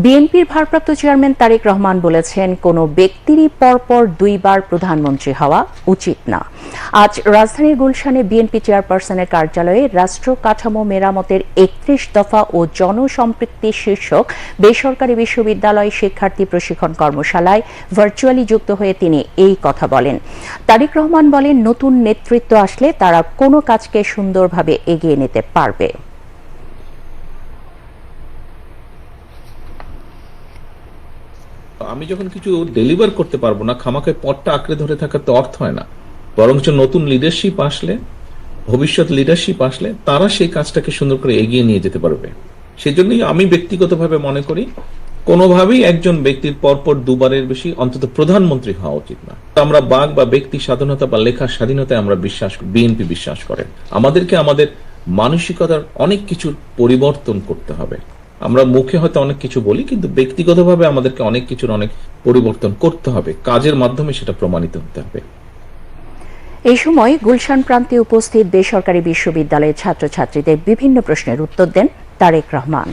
বিএনপির ভারপ্রাপ্ত চেয়ারম্যান তারেক রহমান বলেছেন, কোনো ব্যক্তিরই পরপর দুইবার প্রধানমন্ত্রী হওয়া উচিত না। আজ রাজধানীর গুলশানে বিএনপি চেয়ারপারসনের কার্যালয়ে রাষ্ট্র কাঠামো মেরামতের ৩১ দফা ও জনসম্পৃক্তি শীর্ষক বেসরকারি বিশ্ববিদ্যালয় শিক্ষার্থী প্রশিক্ষণ কর্মশালায় ভার্চুয়ালি যুক্ত হয়ে তিনি এই কথা বলেন। তারেক রহমান বলেন, নতুন নেতৃত্ব আসলে তারা কোনো কাজকে সুন্দরভাবে এগিয়ে নিতে পারবে। আমি যখন কিছু ডেলিভার করতে পারবো না, খামাকে পথটা আঁকড়ে ধরে থাকার তো অর্থ হয় না। বরঞ্চ নতুন লিডারশিপ আসলে, ভবিষ্যৎ লিডারশিপ আসলে তারা সেই কাজটাকে সুন্দর করে এগিয়ে নিয়ে যেতে পারবে। সেজন্যই আমি ব্যক্তিগতভাবে মনে করি কোনোভাবেই একজন ব্যক্তির পরপর দুবারের বেশি অন্তত প্রধানমন্ত্রী হওয়া উচিত না। আমরা বাক বা ব্যক্তি স্বাধীনতা বা লেখার স্বাধীনতায় আমরা বিএনপি বিশ্বাস করে। আমাদেরকে আমাদের মানসিকতার অনেক কিছুর পরিবর্তন করতে হবে। আমরা মুখে হয়তো অনেক কিছু বলি, কিন্তু ব্যক্তিগতভাবে আমাদেরকে অনেক কিছুর অনেক পরিবর্তন করতে হবে। কাজের মাধ্যমে সেটা প্রমাণিত হতে হবে। এই সময় গুলশান প্রান্তে উপস্থিত বেসরকারি বিশ্ববিদ্যালয়ের ছাত্রছাত্রীদের বিভিন্ন প্রশ্নের উত্তর দেন তারেক রহমান।